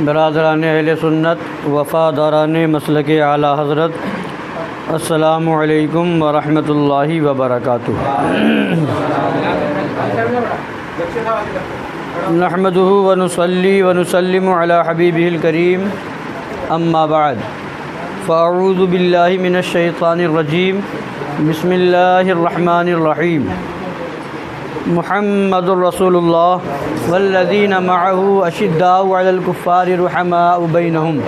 برادران اہل سنت وفاداران مسلک اعلیٰ حضرت، السلام علیکم ورحمۃ اللہ وبرکاتہ۔ نحمدہ ونصلی ونسلم علی حبیبہ الکریم، اما بعد، فاعوذ باللہ من الشیطان الرجیم، بسم اللہ الرحمن الرحیم۔ محمد رسول اللہ والذین معہ اشداء علی الکفار رحماء بینہم،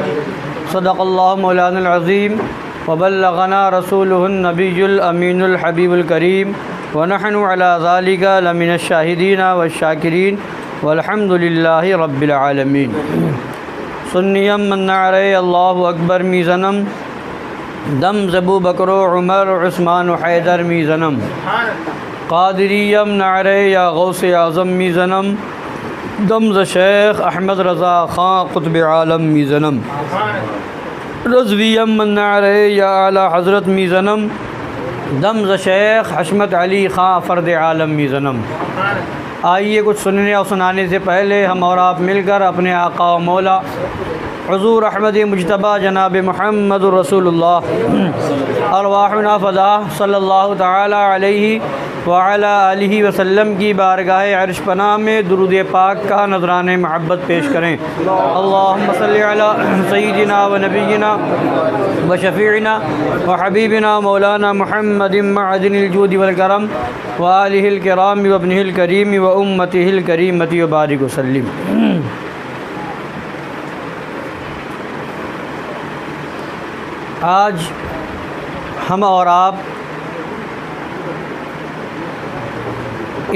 صدق اللہ مولانا العظیم وبلغنا رسولہ النبی الامین الحبیب الکریم، ونحن علی ذلک لمن الشاہدین والشاکرین والحمد للہ رب العالمین۔ سنیم من نعرہ اللہ اکبر میزنم، دم زبو بکر و عمر عثمان و حیدر میزنم، قادریم نعرہ یا غوث اعظم میزنم، دم ز شیخ احمد رضا خان قطب عالم میزنم، رضویم من نعرہ یا اعلیٰ حضرت میزنم، دم ز شیخ حشمت علی خان فرد عالم میزنم۔ آئیے کچھ سننے اور سنانے سے پہلے ہم اور آپ مل کر اپنے آقا و مولا حضور احمد مجتبیٰ جناب محمد رسول اللہ ارواحنا فدا صلی اللہ تعالی علیہ وعلی آلہ وسلم کی بارگاہ عرش پناہ میں درود پاک کا نذران محبت پیش کریں۔ اللہم صلی علی سیدنا و نبینا و شفیعنا و حبیبنا مولانا محمد معدن الجود والکرم و آلہ الکرام و ابنہ الکریم و امتہ الکریمۃ و بارک وسلم۔ آج ہم اور آپ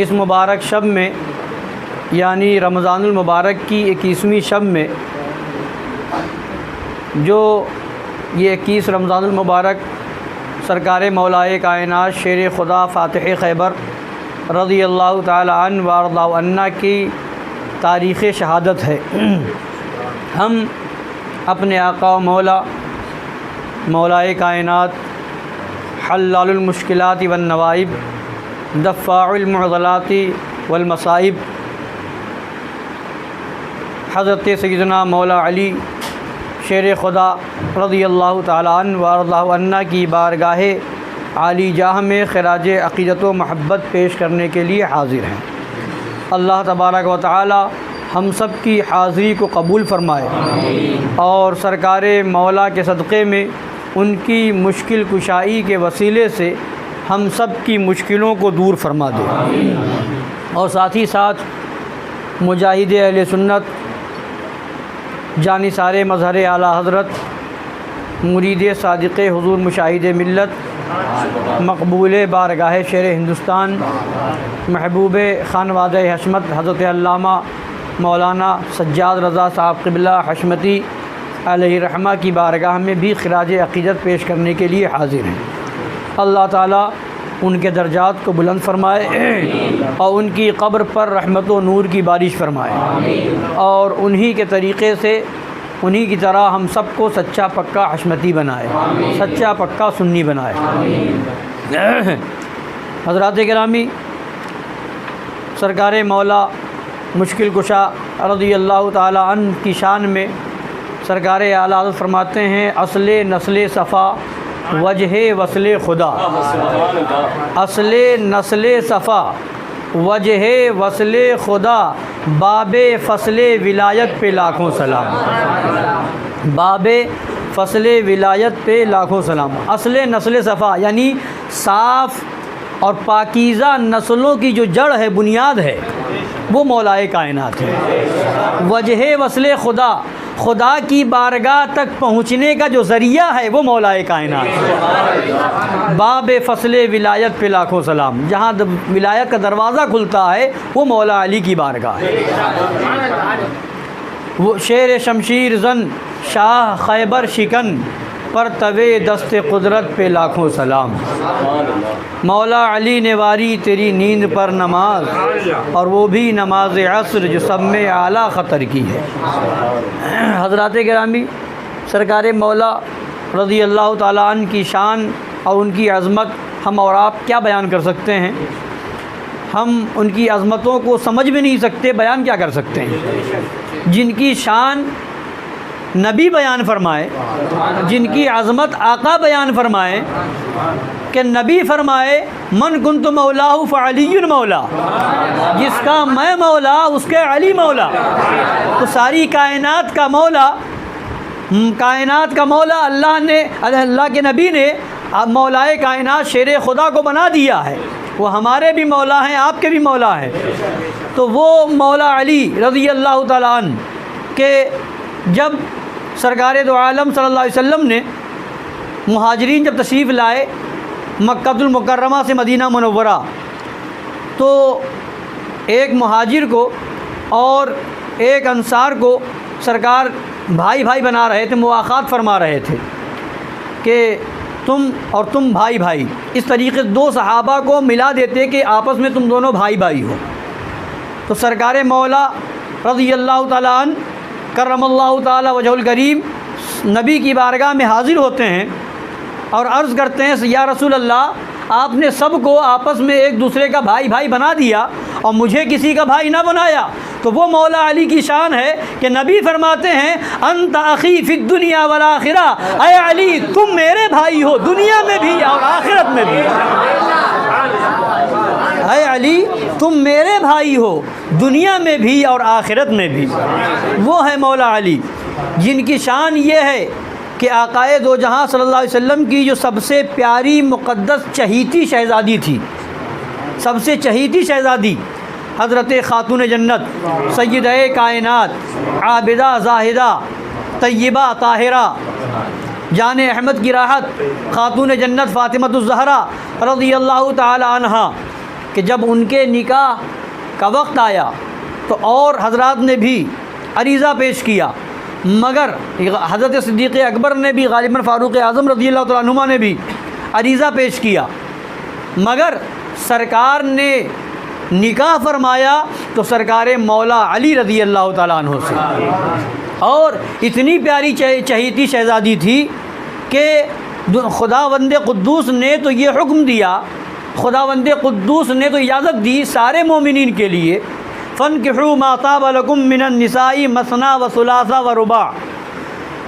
اس مبارک شب میں، یعنی رمضان المبارک کی 21ویں شب میں، جو یہ 21 رمضان المبارک سرکار مولائے کائنات شیر خدا فاتح خیبر رضی اللہ تعالی عنہ وارضہ عنہ کی تاریخ شہادت ہے۔ ہم اپنے آقا و مولا مولائے کائنات حلال المشکلات والنوائب، دفاع المعضلات والمصائب، حضرت سیدنا مولا علی شیر خدا رضی اللہ تعالی عنہ وارضہ عنہ کی بارگاہ عالی جاہ میں خراج عقیدت و محبت پیش کرنے کے لیے حاضر ہیں۔ اللہ تبارک و تعالی ہم سب کی حاضری کو قبول فرمائے اور سرکار مولا کے صدقے میں ان کی مشکل کشائی کے وسیلے سے ہم سب کی مشکلوں کو دور فرما دے، اور ساتھ ہی ساتھ مجاہد اہل سنت، جانثار مظہر اعلیٰ حضرت، مرید صادق حضور مشاہد ملت، مقبول بارگاہ شیر ہندوستان، محبوب خانوادہ حشمت حضرت علامہ مولانا سجاد رضا صاحب قبلہ حشمتی علیہ رحمہ کی بارگاہ میں بھی خراج عقیدت پیش کرنے کے لیے حاضر ہیں۔ اللہ تعالیٰ ان کے درجات کو بلند فرمائے اور ان کی قبر پر رحمت و نور کی بارش فرمائے، اور انہی کے طریقے سے، انہی کی طرح ہم سب کو سچا پکا حشمتی بنائے، سچا پکا سنی بنائے۔ حضرات گرامی، سرکار مولا مشکل کشا رضی اللہ تعالی عنہ کی شان میں سرکار اعلیٰ حضرت فرماتے ہیں، اصل نسل صفا وجہ وصل خدا، اصل نسل صفا وجہ وصل خدا، باب فصل ولایت پہ لاکھوں سلام، باب فصل ولایت پہ لاکھوں سلام۔ اصل نسل صفا یعنی صاف اور پاکیزہ نسلوں کی جو جڑ ہے، بنیاد ہے، وہ مولائے کائنات ہے۔ وجہ وصل خدا، خدا کی بارگاہ تک پہنچنے کا جو ذریعہ ہے، وہ مولائے کائنات ہے۔ باب فصل ولایت پہ لاکھوں سلام، جہاں ولایت کا دروازہ کھلتا ہے وہ مولا علی کی بارگاہ ہے۔ وہ شیر شمشیر زن، شاہ خیبر شکن، پر طوے دست قدرت پہ لاکھوں سلام۔ مولا علی نے واری تیری نیند پر نماز، اور وہ بھی نماز عصر جو سب میں اعلیٰ خطر کی ہے۔ حضرات گرامی، سرکار مولا رضی اللہ تعالیٰ عنہ کی شان اور ان کی عظمت ہم اور آپ کیا بیان کر سکتے ہیں؟ ہم ان کی عظمتوں کو سمجھ بھی نہیں سکتے، بیان کیا کر سکتے ہیں؟ جن کی شان نبی بیان فرمائے، جن کی عظمت آقا بیان فرمائے کہ نبی فرمائے من کنت مولاہ فعلی مولا، جس کا میں مولا اس کے علی مولا۔ تو ساری کائنات کا مولا اللہ کے نبی نے مولائے کائنات شیر خدا کو بنا دیا ہے، وہ ہمارے بھی مولا ہیں، آپ کے بھی مولا ہیں۔ تو وہ مولا علی رضی اللہ تعالیٰ عنہ کہ جب سرکار دو عالم صلی اللہ علیہ وسلم نے مہاجرین جب تشریف لائے مکہ المکرمہ سے مدینہ منورہ، تو ایک مہاجر کو اور ایک انصار کو سرکار بھائی بھائی بنا رہے تھے، مواخات فرما رہے تھے کہ تم اور تم بھائی بھائی، اس طریقے دو صحابہ کو ملا دیتے کہ آپس میں تم دونوں بھائی بھائی ہو۔ تو سرکار مولا رضی اللہ تعالیٰ عنہ کرم اللہ تعالیٰ وجہ الکریم نبی کی بارگاہ میں حاضر ہوتے ہیں اور عرض کرتے ہیں یا رسول اللہ، آپ نے سب کو آپس میں ایک دوسرے کا بھائی بھائی بنا دیا اور مجھے کسی کا بھائی نہ بنایا۔ تو وہ مولا علی کی شان ہے کہ نبی فرماتے ہیں انت اخی فی الدنیا والآخرہ، اے علی تم میرے بھائی ہو دنیا میں بھی اور آخرت میں بھی، اے علی تم میرے بھائی ہو دنیا میں بھی اور آخرت میں بھی۔ وہ ہے مولا علی جن کی شان یہ ہے کہ آقائے دو جہاں صلی اللہ علیہ وسلم کی جو سب سے پیاری مقدس چہیتی شہزادی تھی، سب سے چہیتی شہزادی حضرت خاتون جنت سیدہ کائنات عابدہ زاہدہ طیبہ طاہرہ جان احمد کی راحت خاتون جنت فاطمۃ الزہرا رضی اللہ تعالی عنہا کہ جب ان کے نکاح کا وقت آیا تو اور حضرات نے بھی عریضہ پیش کیا، مگر حضرت صدیق اکبر نے بھی، غالباً فاروق اعظم رضی اللہ تعالیٰ عنہما نے بھی عریضہ پیش کیا، مگر سرکار نے نکاح فرمایا تو سرکار مولا علی رضی اللہ تعالیٰ عنہ سے، اور اتنی پیاری چہیتی شہزادی تھی کہ خداوند قدوس نے تو یہ حکم دیا، خداوند قدوس نے تو اجازت دی سارے مومنین کے لیے فَانْكِحُوا مَا طَابَ لَكُم مِّنَ النِّسَاءِ مَثْنَىٰ وَثُلَاثَ وَرُبَاعَ،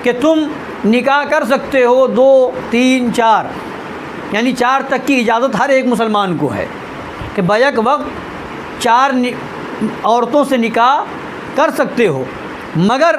کہ تم نکاح کر سکتے ہو 2 3 4، یعنی 4 تک کی اجازت ہر ایک مسلمان کو ہے کہ بیک وقت 4 عورتوں سے نکاح کر سکتے ہو۔ مگر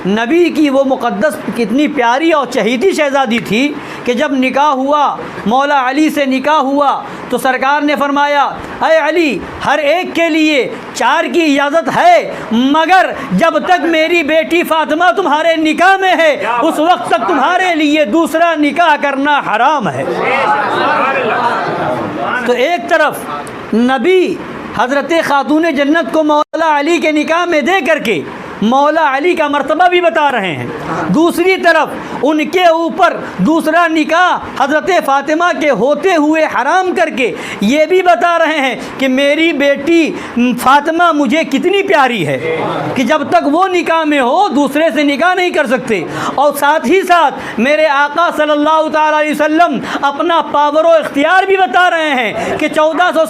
نبی کی وہ مقدس کتنی پیاری اور چہیتی شہزادی تھی کہ جب نکاح ہوا، مولا علی سے نکاح ہوا تو سرکار نے فرمایا اے علی ہر ایک کے لیے 4 کی اجازت ہے، مگر جب تک میری بیٹی فاطمہ تمہارے نکاح میں ہے اس وقت تک تمہارے لیے دوسرا نکاح کرنا حرام ہے۔ تو ایک طرف نبی حضرت خاتون جنت کو مولا علی کے نکاح میں دے کر کے مولا علی کا مرتبہ بھی بتا رہے ہیں، دوسری طرف ان کے اوپر دوسرا نکاح حضرت فاطمہ کے ہوتے ہوئے حرام کر کے یہ بھی بتا رہے ہیں کہ میری بیٹی فاطمہ مجھے کتنی پیاری ہے کہ جب تک وہ نکاح میں ہو دوسرے سے نکاح نہیں کر سکتے۔ اور ساتھ ہی ساتھ میرے آقا صلی اللہ تعالی علیہ وسلم اپنا پاور و اختیار بھی بتا رہے ہیں کہ 1400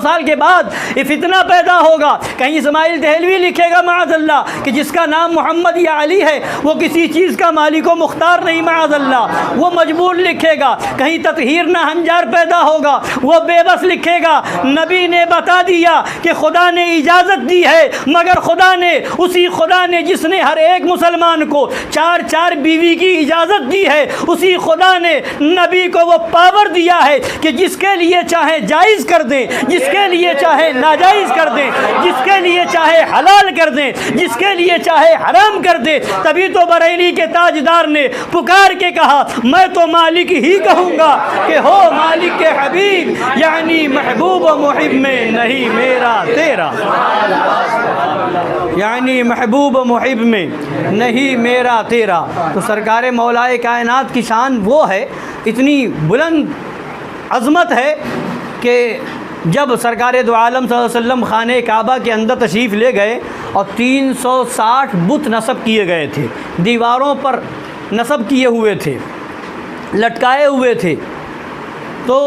سال کے بعد یہ فتنہ پیدا ہوگا، کہیں اسماعیل دہلوی لکھے گا معاذ اللہ کہ جس کا نام محمد یا علی ہے وہ کسی چیز کا مالک و مختار نہیں معاذ اللہ، وہ مجبور لکھے گا، کہیں تطہیر نہ ہنجار پیدا ہوگا وہ بے بس لکھے گا۔ نبی نے بتا دیا کہ خدا نے اجازت دی ہے، مگر اسی خدا نے جس نے ہر ایک مسلمان کو 4 بیوی کی اجازت دی ہے، اسی خدا نے نبی کو وہ پاور دیا ہے کہ جس کے لیے چاہے جائز کر دیں، جس کے لیے چاہے ناجائز کر دیں، جس کے لیے چاہے حلال کر دیں، جس کے لیے چاہے حرام کر دے۔ تبھی تو بریلی کے تاجدار نے پکار کے کہا میں تو مالک ہی کہوں گا کہ ہو مالک کے حبیب، یعنی محبوب و محب میں نہیں میرا تیرا، یعنی محبوب و محب میں نہیں میرا تیرا۔ تو سرکار مولائے کائنات کی شان وہ ہے، اتنی بلند عظمت ہے کہ جب سرکار دو عالم صلی اللہ علیہ وسلم خانہ کعبہ کے اندر تشریف لے گئے اور 360 بت نصب کیے گئے تھے، دیواروں پر نصب کیے ہوئے تھے، لٹکائے ہوئے تھے، تو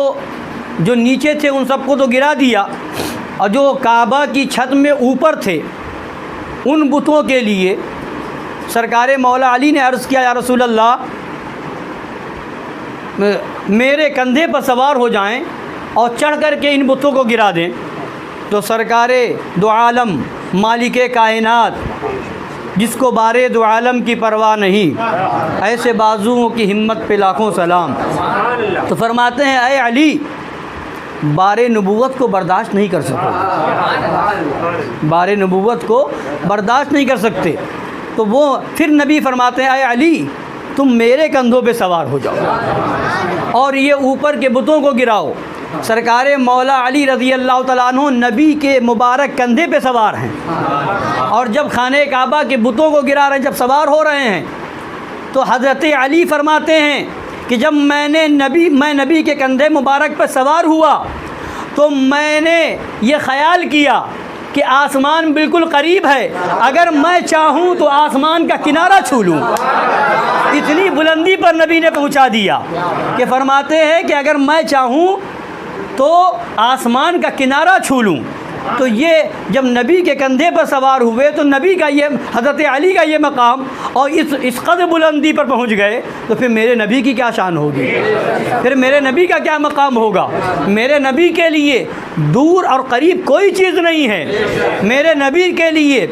جو نیچے تھے ان سب کو تو گرا دیا، اور جو کعبہ کی چھت میں اوپر تھے ان بتوں کے لیے سرکار مولا علی نے عرض کیا یا رسول اللہ میرے کندھے پر سوار ہو جائیں اور چڑھ کر کے ان بتوں کو گرا دیں. تو سرکار دو عالم مالک کائنات جس کو بارے دو عالم کی پرواہ نہیں، ایسے بازوؤں کی ہمت پہ لاکھوں سلام. تو فرماتے ہیں اے علی بار نبوت کو برداشت نہیں کر سکتے، بار نبوت کو برداشت نہیں کر سکتے. تو وہ پھر نبی فرماتے ہیں اے علی تم میرے کندھوں پہ سوار ہو جاؤ اور یہ اوپر کے بتوں کو گراؤ. سرکار مولا علی رضی اللہ تعالیٰ عنہ نبی کے مبارک کندھے پہ سوار ہیں، اور جب خانہ کعبہ کے بتوں کو گرا رہے ہیں، جب سوار ہو رہے ہیں، تو حضرت علی فرماتے ہیں کہ جب میں نبی کے کندھے مبارک پہ سوار ہوا تو میں نے یہ خیال کیا کہ آسمان بالکل قریب ہے، اگر میں چاہوں تو آسمان کا کنارہ چھو لوں. اتنی بلندی پر نبی نے پہنچا دیا کہ فرماتے ہیں کہ اگر میں چاہوں تو آسمان کا کنارہ چھو لوں. تو یہ جب نبی کے کندھے پر سوار ہوئے تو نبی کا یہ حضرت علی کا یہ مقام اور اس قدر بلندی پر پہنچ گئے، تو پھر میرے نبی کی کیا شان ہوگی، پھر میرے نبی کا کیا مقام ہوگا. میرے نبی کے لیے دور اور قریب کوئی چیز نہیں ہے، میرے نبی کے لیے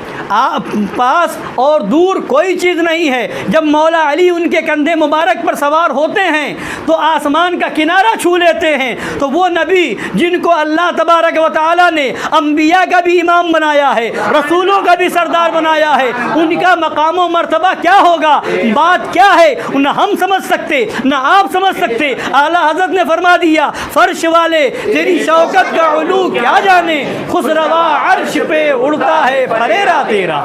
پاس اور دور کوئی چیز نہیں ہے. جب مولا علی ان کے کندھے مبارک پر سوار ہوتے ہیں تو آسمان کا کنارہ چھو لیتے ہیں. تو وہ نبی جن کو اللہ تبارک و تعالیٰ نے انبیاء کا بھی امام بنایا ہے، رسولوں کا بھی سردار بنایا ہے، ان کا مقام و مرتبہ کیا ہوگا، بات کیا ہے، نہ ہم سمجھ سکتے نہ آپ سمجھ سکتے. اعلیٰ حضرت نے فرما دیا فرش والے تیری شوکت کا علو کیا جانے، خسروا عرش پہ اڑتا ہے پھریرا تیرا.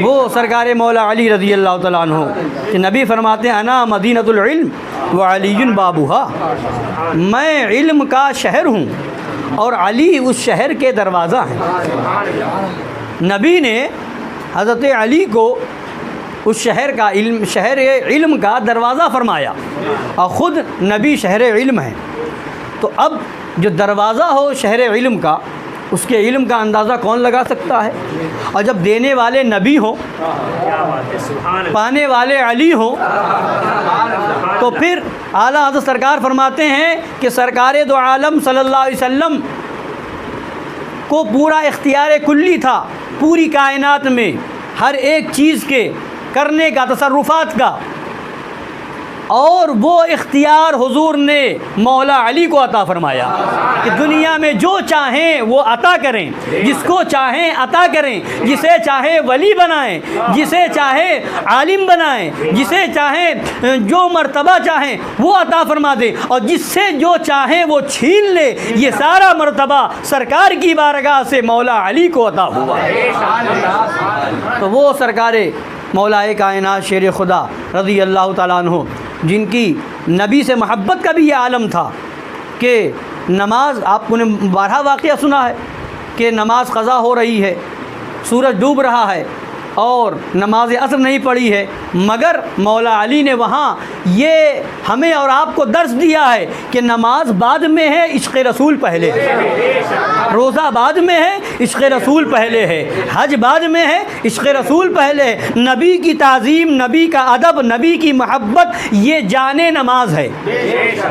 وہ سرکار مولا علی رضی اللہ تعالیٰ عنہ کہ نبی فرماتے ہیں انا مدینۃ العلم وعلی بابھا، میں علم کا شہر ہوں اور علی اس شہر کے دروازہ ہیں. نبی نے حضرت علی کو اس شہر علم کا دروازہ فرمایا، اور خود نبی شہر علم ہے. تو اب جو دروازہ ہو شہر علم کا، اس کے علم کا اندازہ کون لگا سکتا ہے. اور جب دینے والے نبی ہوں، پانے والے علی ہوں، تو پھر اعلیٰ حضرت سرکار فرماتے ہیں کہ سرکار دو عالم صلی اللہ علیہ وسلم کو پورا اختیار کلی تھا پوری کائنات میں ہر ایک چیز کے کرنے کا، تصرفات کا، اور وہ اختیار حضور نے مولا علی کو عطا فرمایا کہ دنیا میں جو چاہیں وہ عطا کریں، جس کو چاہیں عطا کریں، جسے چاہے ولی بنائیں، جسے چاہے عالم بنائیں، جسے چاہیں جو مرتبہ چاہیں وہ عطا فرما دیں، اور جس سے جو چاہیں وہ چھین لے. یہ سارا مرتبہ سرکار کی بارگاہ سے مولا علی کو عطا ہوا. تو وہ سرکار مولا کائنات شیر خدا رضی اللہ تعالیٰ عنہ جن کی نبی سے محبت کا بھی یہ عالم تھا کہ نماز، آپ نے بارہا واقعہ سنا ہے کہ نماز قضا ہو رہی ہے، سورج ڈوب رہا ہے اور نماز عصر نہیں پڑھی ہے، مگر مولا علی نے وہاں یہ ہمیں اور آپ کو درس دیا ہے کہ نماز بعد میں ہے، عشق رسول پہلے ہے. روزہ بعد میں ہے، عشق رسول پہلے ہے. حج بعد میں ہے، عشق رسول پہلے ہے. نبی کی تعظیم، نبی کا ادب، نبی کی محبت، یہ جان نماز ہے،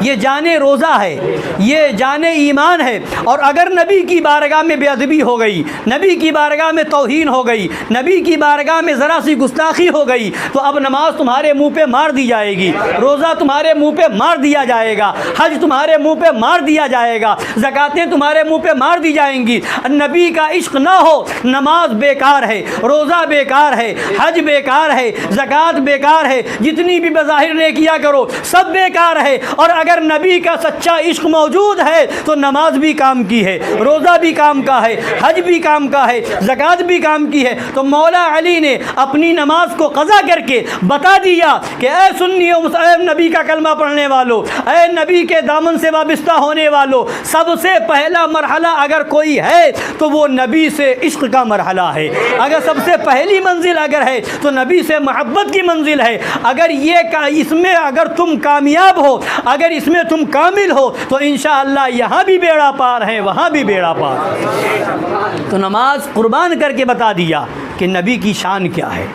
یہ جان روزہ ہے، یہ جان ایمان ہے. اور اگر نبی کی بارگاہ میں بے ادبی ہو گئی، نبی کی بارگاہ میں توہین ہو گئی، نبی کی بارگاہ میں ذرا سی گستاخی ہو گئی، تو اب نماز تمہارے منہ پہ مار دی جائے گی، روزہ تمہارے منہ پہ مار دیا جائے گا، حج تمہارے منہ پہ مار دیا جائے گا، زکاتیں تمہارے منہ پہ مار دی جائیں گی. نبی کا عشق نہ ہو، نماز بیکار ہے، روزہ بیکار ہے، حج بیکار ہے، زکات بیکار ہے، جتنی بھی بظاہر نیکیاں کرو سب بیکار ہے. اور اگر نبی کا سچا عشق موجود ہے تو نماز بھی کام کی ہے، روزہ بھی کام کا ہے، حج بھی کام کا ہے، زکات بھی کام کی ہے. تو مولا علی نے اپنی نماز کو قضا کر کے بتا دیا کہ اے سنیو، اے نبی کا کلمہ پڑھنے والو، اے نبی کے دامن سے وابستہ ہونے والو، سب سے پہلا مرحلہ اگر کوئی ہے تو وہ نبی سے عشق کا مرحلہ ہے. اگر سب سے پہلی منزل اگر ہے تو نبی سے محبت کی منزل ہے. اگر اس میں اگر تم کامیاب ہو، اگر اس میں تم کامل ہو تو انشاءاللہ یہاں بھی بیڑا پار ہے، وہاں بھی بیڑا پار. تو نماز قربان کر کے بتا دیا کہ نبی کی شان کیا ہے.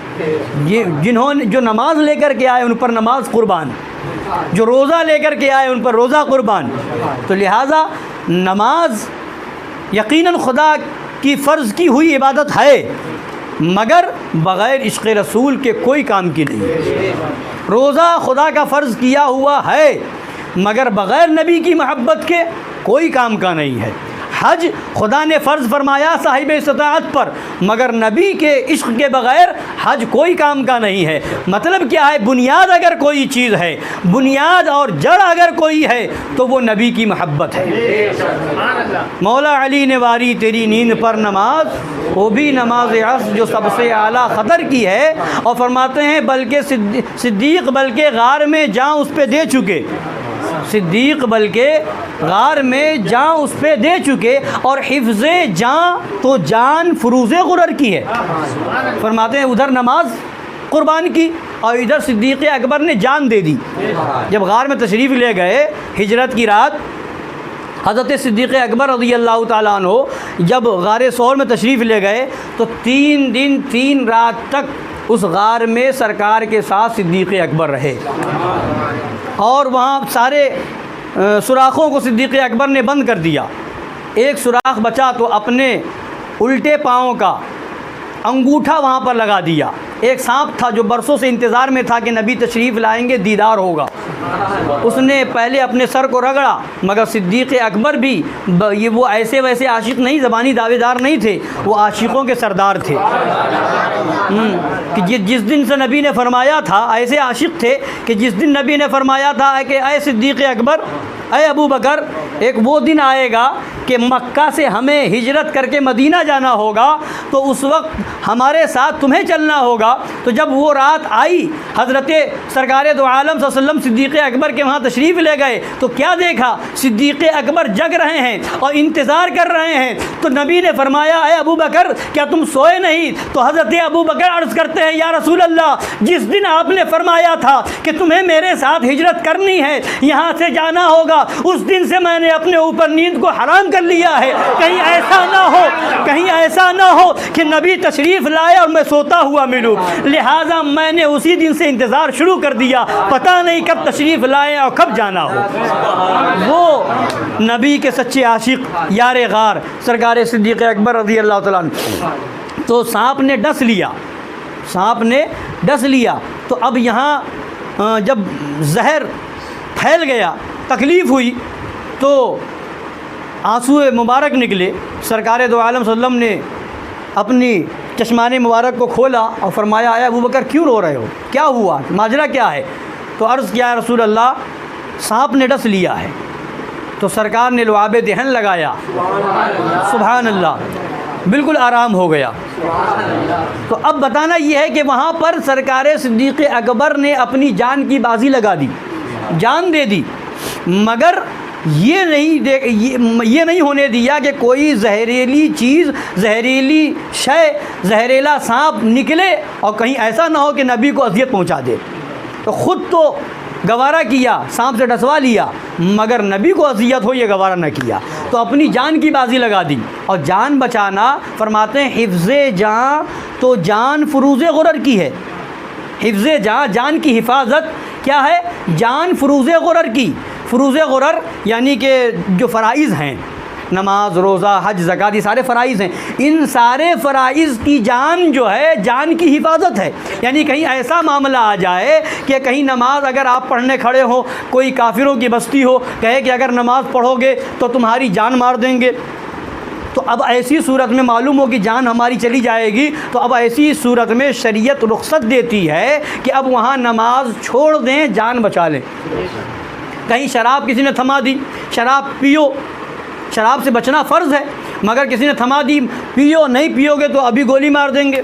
یہ جنہوں نے جو نماز لے کر کے آئے ان پر نماز قربان، جو روزہ لے کر کے آئے ان پر روزہ قربان. تو لہٰذا نماز یقیناً خدا کی فرض کی ہوئی عبادت ہے، مگر بغیر عشق رسول کے کوئی کام کی نہیں. روزہ خدا کا فرض کیا ہوا ہے، مگر بغیر نبی کی محبت کے کوئی کام کا نہیں ہے. حج خدا نے فرض فرمایا صاحب استطاعت پر، مگر نبی کے عشق کے بغیر حج کوئی کام کا نہیں ہے. مطلب کیا ہے؟ بنیاد اگر کوئی چیز ہے، بنیاد اور جڑ اگر کوئی ہے تو وہ نبی کی محبت ہے. مولا علی نے واری تیری نیند پر نماز، وہ بھی نماز عصر جو سب سے اعلیٰ قدر کی ہے. اور فرماتے ہیں بلکہ صدیق بلکہ غار میں جاں اس پہ دے چکے، صدیق بلکہ غار میں جان اس پہ دے چکے، اور حفظ جان تو جان فروز غرر کی ہے. فرماتے ہیں ادھر نماز قربان کی اور ادھر صدیق اکبر نے جان دے دی. جب غار میں تشریف لے گئے ہجرت کی رات، حضرت صدیق اکبر رضی اللہ تعالیٰ عنہ جب غار ثور میں تشریف لے گئے تو 3 دن 3 رات تک اس غار میں سرکار کے ساتھ صدیق اکبر رہے، اور وہاں سارے سوراخوں کو صدیق اکبر نے بند کر دیا. ایک سوراخ بچا تو اپنے الٹے پاؤں کا انگوٹھا وہاں پر لگا دیا. ایک سانپ تھا جو برسوں سے انتظار میں تھا کہ نبی تشریف لائیں گے، دیدار ہوگا. اس نے پہلے اپنے سر کو رگڑا، مگر صدیق اکبر بھی یہ وہ ایسے ویسے عاشق نہیں، زبانی دعوے دار نہیں تھے، وہ عاشقوں کے سردار تھے. کہ جس دن سے نبی نے فرمایا تھا، ایسے عاشق تھے کہ جس دن نبی نے فرمایا تھا کہ اے صدیق اکبر، اے ابو بکر، ایک وہ دن آئے گا کہ مکہ سے ہمیں ہجرت کر کے مدینہ جانا ہوگا، تو اس وقت ہمارے ساتھ تمہیں چلنا ہوگا. تو جب وہ رات آئی، حضرت سرکار دو عالم صلی اللہ علیہ وسلم صدیق اکبر کے وہاں تشریف لے گئے تو کیا دیکھا؟ صدیق اکبر جگ رہے ہیں اور انتظار کر رہے ہیں. تو نبی نے فرمایا اے ابو بکر، کیا تم سوئے نہیں؟ تو حضرت ابو بکر عرض کرتے ہیں یا رسول اللہ، جس دن آپ نے فرمایا تھا کہ تمہیں میرے ساتھ ہجرت کرنی ہے، یہاں سے جانا ہوگا، اس دن سے میں نے اپنے اوپر نیند کو حرام کر لیا ہے. کہیں ایسا نہ ہو، کہیں ایسا نہ ہو کہ نبی تشریف لائے اور میں سوتا ہوا ملوں. لہٰذا میں نے اسی دن سے انتظار شروع کر دیا، پتہ نہیں کب تشریف لائے اور کب جانا ہو. وہ نبی کے سچے عاشق یار غار سرکار صدیق اکبر رضی اللہ تعالیٰ عنہ. تو سانپ نے ڈس لیا، سانپ نے ڈس لیا. تو اب یہاں جب زہر پھیل گیا، تکلیف ہوئی، تو آنسو مبارک نکلے. سرکار دو عالم صلی اللہ علیہ وسلم نے اپنی چشمان مبارک کو کھولا اور فرمایا اے ابو بکر کیوں رو رہے ہو؟ کیا ہوا؟ ماجرا کیا ہے؟ تو عرض کیا رسول اللہ، سانپ نے ڈس لیا ہے. تو سرکار نے لعاب دہن لگایا، سبحان اللہ، بالکل آرام ہو گیا. تو اب بتانا یہ ہے کہ وہاں پر سرکار صدیق اکبر نے اپنی جان کی بازی لگا دی، جان دے دی، مگر یہ نہیں ہونے دیا کہ کوئی زہریلی چیز، زہریلی شے، زہریلا سانپ نکلے اور کہیں ایسا نہ ہو کہ نبی کو اذیت پہنچا دے. تو خود تو گوارہ کیا، سانپ سے ڈسوا لیا، مگر نبی کو اذیت ہو یہ گوارہ نہ کیا. تو اپنی جان کی بازی لگا دی. اور جان بچانا، فرماتے ہیں حفظ جان تو جان فروز غرر کی ہے. حفظ جان، جان کی حفاظت کیا ہے؟ جان فروز غرر کی. فروز غرر یعنی کہ جو فرائض ہیں، نماز، روزہ، حج، زکوٰۃ، یہ سارے فرائض ہیں. ان سارے فرائض کی جان جو ہے، جان کی حفاظت ہے. یعنی کہیں ایسا معاملہ آ جائے کہ کہیں نماز اگر آپ پڑھنے کھڑے ہو، کوئی کافروں کی بستی ہو، کہے کہ اگر نماز پڑھو گے تو تمہاری جان مار دیں گے. تو اب ایسی صورت میں معلوم ہو کہ جان ہماری چلی جائے گی، تو اب ایسی صورت میں شریعت رخصت دیتی ہے کہ اب وہاں نماز چھوڑ دیں، جان بچا لیں. کہیں شراب کسی نے تھما دی، شراب پیو، شراب سے بچنا فرض ہے، مگر کسی نے تھما دی، پیو، نہیں پیو گے تو ابھی گولی مار دیں گے.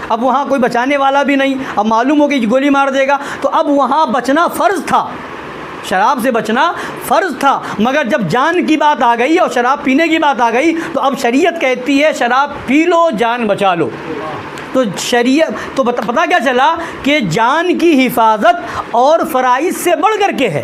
اب وہاں کوئی بچانے والا بھی نہیں، اب معلوم ہو کہ گولی مار دے گا. تو اب وہاں بچنا فرض تھا، شراب سے بچنا فرض تھا، مگر جب جان کی بات آ گئی اور شراب پینے کی بات آ گئی تو اب شریعت کہتی ہے شراب پی لو، جان بچا لو. تو شریعت تو پتہ کیا چلا کہ جان کی حفاظت اور فرائض سے بڑھ کر کے ہے.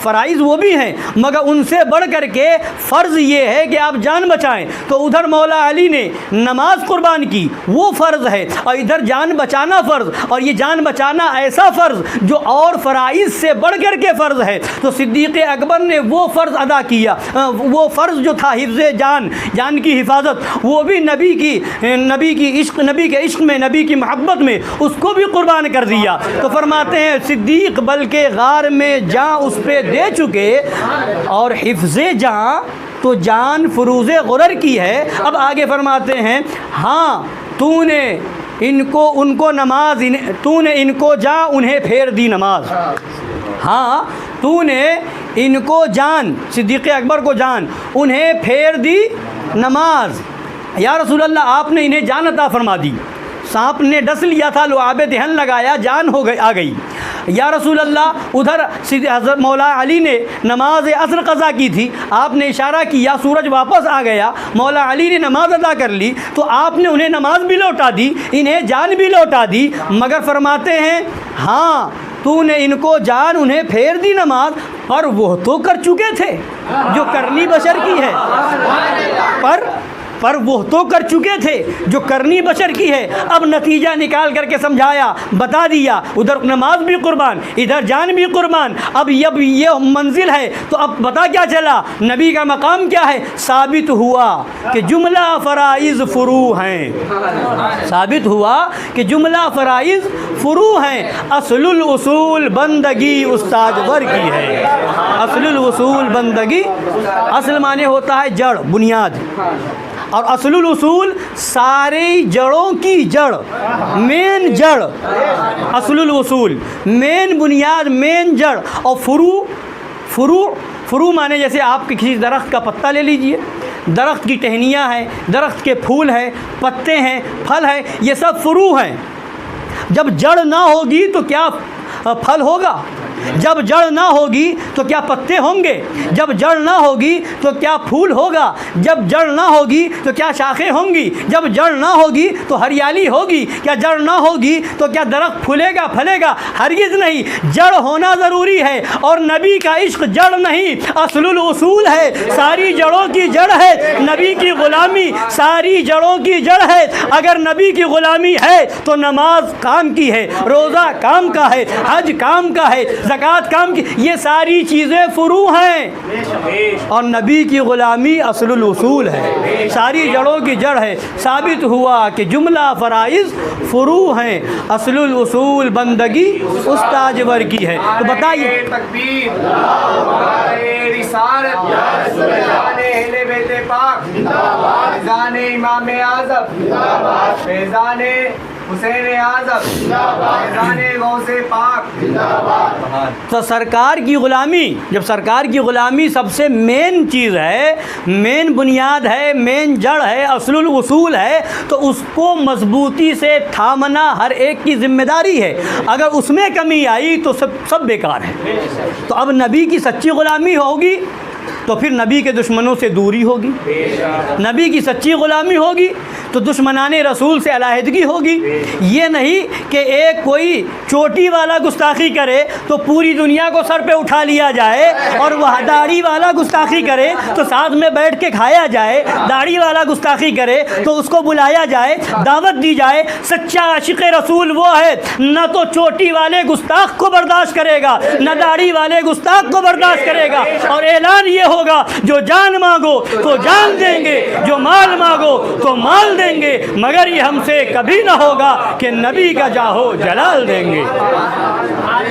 فرائض وہ بھی ہیں مگر ان سے بڑھ کر کے فرض یہ ہے کہ آپ جان بچائیں. تو ادھر مولا علی نے نماز قربان کی، وہ فرض ہے، اور ادھر جان بچانا فرض، اور یہ جان بچانا ایسا فرض جو اور فرائض سے بڑھ کر کے فرض ہے. تو صدیق اکبر نے وہ فرض ادا کیا، وہ فرض جو تھا حفظ جان کی حفاظت، وہ بھی نبی کے عشق میں، نبی کی محبت میں اس کو بھی قربان کر دیا. تو فرماتے ہیں صدیق بلکہ غار میں جان اس پہ دے چکے، اور حفظ جان تو جان فروز غرر کی ہے. اب آگے فرماتے ہیں ہاں تو نے ان کو نماز، تو نے ان کو جا انہیں پھیر دی نماز. ہاں تو نے ان کو جان، صدیق اکبر کو جان، انہیں پھیر دی نماز. یا رسول اللہ آپ نے انہیں جان عطا فرما دی. سانپ نے ڈس لیا تھا، لعاب دہن لگایا، جان آ گئی. یا رسول اللہ ادھر حضرت مولا علی نے نماز عصر قضا کی تھی، آپ نے اشارہ کیا، سورج واپس آ گیا، مولا علی نے نماز ادا کر لی، تو آپ نے انہیں نماز بھی لوٹا دی، انہیں جان بھی لوٹا دی. مگر فرماتے ہیں ہاں تو نے ان کو جان انہیں پھیر دی نماز، پر وہ تو کر چکے تھے جو کرنی بشر کی ہے. پر وہ تو کر چکے تھے جو کرنی بشر کی ہے. اب نتیجہ نکال کر کے سمجھایا، بتا دیا، ادھر نماز بھی قربان، ادھر جان بھی قربان. اب یہ منزل ہے تو اب پتہ کیا چلا نبی کا مقام کیا ہے. ثابت ہوا کہ جملہ فرائض فروع ہیں، ثابت ہوا کہ جملہ فرائض فروع ہیں. اصل الاصول بندگی استاجور کی ہے. اصل الاصول بندگی، اصل معنی ہوتا ہے جڑ، بنیاد، اور اصل الاصول ساری جڑوں کی جڑ، مین جڑ. اصل الاصول مین بنیاد، مین جڑ. اور فروع معنی جیسے آپ کسی درخت کا پتا لے لیجئے، درخت کی ٹہنیاں ہیں، درخت کے پھول ہیں، پتے ہیں، پھل ہیں، یہ سب فروع ہیں. جب جڑ نہ ہوگی تو کیا پھل ہوگا؟ جب جڑ نہ ہوگی تو کیا پتے ہوں گے؟ جب جڑ نہ ہوگی تو کیا پھول ہوگا؟ جب جڑ نہ ہوگی تو کیا شاخیں ہوں گی؟ جب جڑ نہ ہوگی تو ہریالی ہوگی؟ کیا جڑ نہ ہوگی تو کیا درخت پھولے گا، پھلے گا؟ ہرگز نہیں. جڑ ہونا ضروری ہے، اور نبی کا عشق جڑ نہیں، اصل الاصول ہے، ساری جڑوں کی جڑ ہے. نبی کی غلامی ساری جڑوں کی جڑ ہے. اگر نبی کی غلامی ہے تو نماز کام کی ہے، روزہ کام کا ہے، حج کام کا ہے، زکوٰۃ کام کی، یہ ساری چیزیں فروع ہیں. اور نبی کی غلامی اصل الاصول ہے، ساری جڑوں کی جڑ ہے. ثابت ہوا کہ جملہ فرائض فروع ہیں، اصل الاصول بندگی استاجور کی ہے. تو بتائیے تکبیر، رسالت، اہل بیت پاک، فیضان امام اعظم، فیضان حسین اعظم، فیضان غوث پاک. تو سرکار کی غلامی، جب سرکار کی غلامی سب سے مین چیز ہے، مین بنیاد ہے، مین جڑ ہے، اصل الاصول ہے، تو اس کو مضبوطی سے تھامنا ہر ایک کی ذمہ داری ہے. اگر اس میں کمی آئی تو سب بیکار ہے. تو اب نبی کی سچی غلامی ہوگی تو پھر نبی کے دشمنوں سے دوری ہوگی. نبی کی سچی غلامی ہوگی تو دشمنان رسول سے علیحدگی ہوگی. یہ نہیں کہ ایک کوئی چوٹی والا گستاخی کرے تو پوری دنیا کو سر پہ اٹھا لیا جائے، اور وہ داڑھی والا گستاخی کرے تو ساتھ میں بیٹھ کے کھایا جائے. داڑھی والا گستاخی کرے تو اس کو بلایا جائے، دعوت دی جائے. سچا عاشق رسول وہ ہے نہ تو چوٹی والے گستاخ کو برداشت کرے گا، نہ داڑھی والے گستاخ کو برداشت کرے گا. اور اعلان یہ ہوگا جو جان مانگو تو جان دیں گے، جو مال مانگو تو مال دیں گے، مگر یہ ہم سے کبھی نہ ہوگا کہ نبی کا جاہو جلال دیں گے.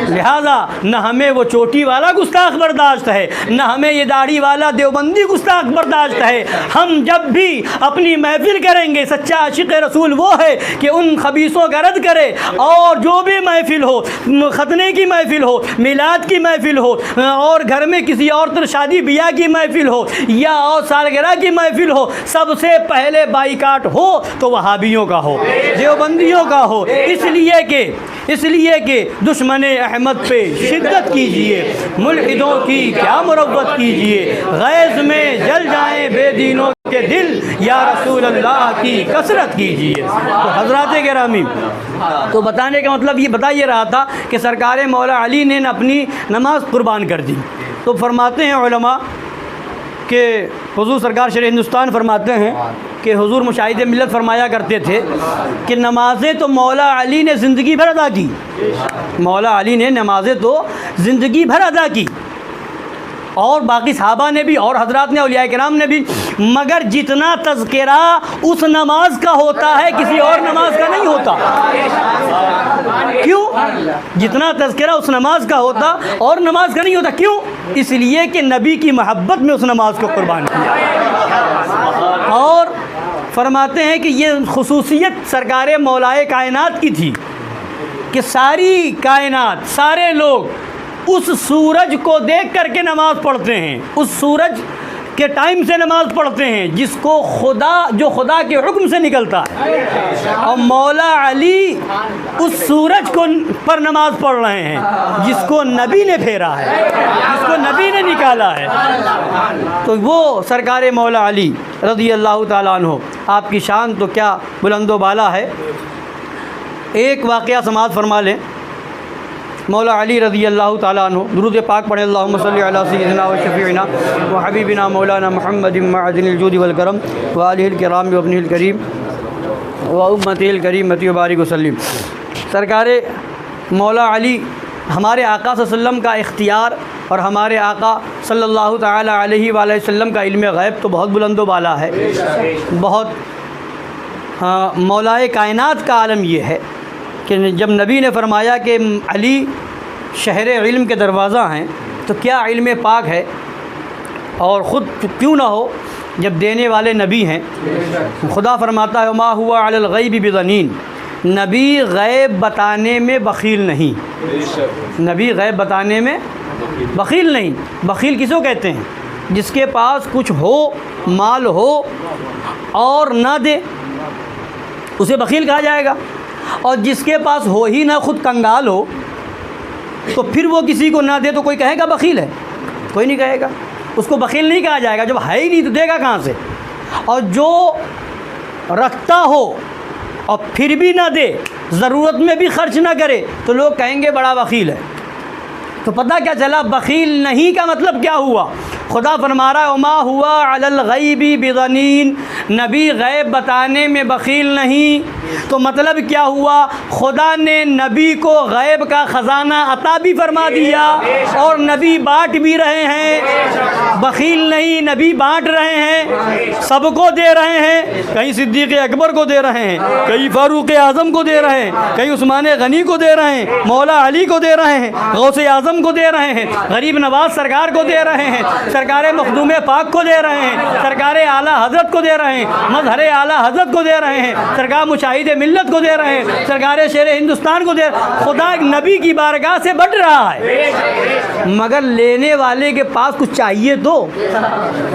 لہذا نہ ہمیں وہ چوٹی والا گستاخ برداشت ہے، نہ ہمیں یہ داڑھی والا دیوبندی گستاخ برداشت ہے. ہم جب بھی اپنی محفل کریں گے، سچا عاشق رسول وہ ہے کہ ان خبیثوں کا رد کرے، اور جو بھی محفل ہو، ختنے کی محفل ہو، میلاد کی محفل ہو، اور گھر میں کسی اور طرح شادی بیاہ کی محفل ہو، یا اور سالگرہ کی محفل ہو، سب سے پہلے بائیکاٹ ہو تو وہابیوں کا ہو، دیوبندیوں کا ہو. اس لیے کہ دشمن احمد پہ شدت کیجئے، ملحدوں کی کیا مروت کیجئے، غیظ میں جل جائیں بے دینوں کے دل، یا رسول اللہ کی کثرت کیجئے. تو حضرات گرامی، تو بتانے کا مطلب یہ بتا یہ رہا تھا کہ سرکار مولا علی نے اپنی نماز قربان کر دی. تو فرماتے ہیں علماء کہ حضور سرکار شرع ہندوستان فرماتے ہیں کہ حضور مشاہد ملت فرمایا کرتے تھے کہ نمازیں تو مولا علی نے زندگی بھر ادا کی، مولا علی نے نمازیں تو زندگی بھر ادا کی، اور باقی صحابہ نے بھی اور حضرات نے اولیاء کرام نے بھی، مگر جتنا تذکرہ اس نماز کا ہوتا ہے کسی اور نماز کا نہیں ہوتا۔ کیوں؟ جتنا تذکرہ اس نماز کا ہوتا اور نماز کا نہیں ہوتا، کیوں؟ اس لیے کہ نبی کی محبت میں اس نماز کو قربان کیا۔ اور فرماتے ہیں کہ یہ خصوصیت سرکار مولائے کائنات کی تھی کہ ساری کائنات، سارے لوگ اس سورج کو دیکھ کر کے نماز پڑھتے ہیں، اس سورج کے ٹائم سے نماز پڑھتے ہیں جس کو جو خدا کے حکم سے نکلتا ہے، اور مولا علی اس سورج پر نماز پڑھ رہے ہیں جس کو نبی نے پھیرا ہے، جس کو نبی نے نکالا ہے۔ تو وہ سرکار مولا علی رضی اللہ تعالیٰ عنہ، آپ کی شان تو کیا بلند و بالا ہے۔ ایک واقعہ سماعت فرما لیں، مولا علی رضی اللہ تعالیٰ عنہ، درود پاک پڑھیں، اللہم صلی علی سیدنا و شفیعنا و حبیبنا مولانا محمد معدن الجود والکرم و آلہ الکرام و ابنہ الکریم و امتہ الکریمۃ و بارک وسلم۔ سرکار مولا علی ہمارے آقا صلی اللہ علیہ وسلم کا اختیار اور ہمارے آقا صلی اللہ تعالیٰ علیہ وآلہ وسلم کا علم غیب تو بہت بلند و بالا ہے، بہت مولائے کائنات کا عالم یہ ہے کہ جب نبی نے فرمایا کہ علی شہر علم کے دروازہ ہیں تو کیا علم پاک ہے، اور خود کیوں نہ ہو جب دینے والے نبی ہیں۔ خدا فرماتا ہے ما ہوا علی الغیب بضنین، نبی غیب بتانے میں بخیل نہیں، نبی غیب بتانے میں بخیل نہیں۔ بخیل کسو کہتے ہیں؟ جس کے پاس کچھ ہو، مال ہو اور نہ دے، اسے بخیل کہا جائے گا، اور جس کے پاس ہو ہی نہ، خود کنگال ہو، تو پھر وہ کسی کو نہ دے تو کوئی کہے گا بخیل ہے؟ کوئی نہیں کہے گا، اس کو بخیل نہیں کہا جائے گا، جب ہے ہی نہیں تو دے گا کہاں سے۔ اور جو رکھتا ہو اور پھر بھی نہ دے، ضرورت میں بھی خرچ نہ کرے، تو لوگ کہیں گے بڑا بخیل ہے۔ تو پتہ کیا چلا بخیل نہیں کا مطلب کیا ہوا؟ خدا فرما رہا ہے وما ہوا علی الغیب بضنین، نبی غیب بتانے میں بخیل نہیں۔ تو مطلب کیا ہوا؟ خدا نے نبی کو غیب کا خزانہ عطا بھی فرما دیا اور نبی بانٹ بھی رہے ہیں، بخیل نہیں، نبی بانٹ رہے ہیں، سب کو دے رہے ہیں، کہیں صدیق اکبر کو دے رہے ہیں، کہیں فاروق اعظم کو دے رہے ہیں، کہیں عثمان غنی کو دے رہے ہیں، مولا علی کو دے رہے ہیں، غوث اعظم کو دے رہے ہیں، غریب نواز سرکار کو دے رہے ہیں، سرکار مخدوم پاک کو دے رہے ہیں، سرکار اعلیٰ حضرت کو دے رہے ہیں، مظہر اعلیٰ حضرت کو دے رہے ہیں، سرکار مشاہد ملت کو دے رہے ہیں، سرکار شیر ہندوستان کو دے رہے ہیں۔ خدا نبی کی بارگاہ سے بٹ رہا ہے، مگر لینے والے کے پاس کچھ چاہیے تو،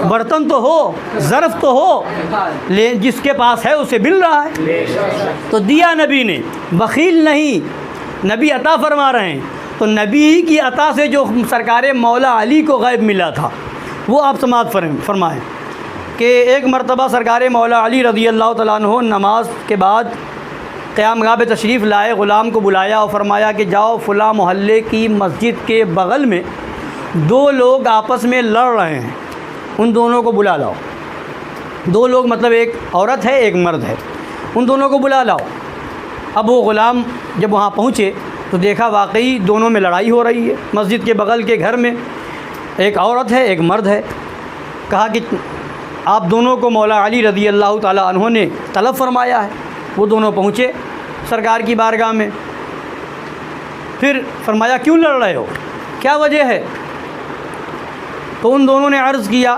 برتن تو ہو، ظرف تو ہو، جس کے پاس ہے اسے مل رہا ہے، تو دیا نبی نے، بخیل نہیں، نبی عطا فرما رہے ہیں۔ تو نبی کی عطا سے جو سرکار مولا علی کو غیب ملا تھا وہ آپ سماعت فرمائیں کہ ایک مرتبہ سرکار مولا علی رضی اللہ تعالیٰ عنہ نماز کے بعد قیام گاہ پہ تشریف لائے، غلام کو بلایا اور فرمایا کہ جاؤ فلاں محلے کی مسجد کے بغل میں دو لوگ آپس میں لڑ رہے ہیں، ان دونوں کو بلا لاؤ۔ دو لوگ مطلب ایک عورت ہے ایک مرد ہے، ان دونوں کو بلا لاؤ۔ اب وہ غلام جب وہاں پہنچے تو دیکھا واقعی دونوں میں لڑائی ہو رہی ہے، مسجد کے بغل کے گھر میں ایک عورت ہے ایک مرد ہے۔ کہا کہ آپ دونوں کو مولا علی رضی اللہ تعالیٰ عنہ نے طلب فرمایا ہے۔ وہ دونوں پہنچے سرکار کی بارگاہ میں، پھر فرمایا کیوں لڑ رہے ہو، کیا وجہ ہے؟ تو ان دونوں نے عرض کیا،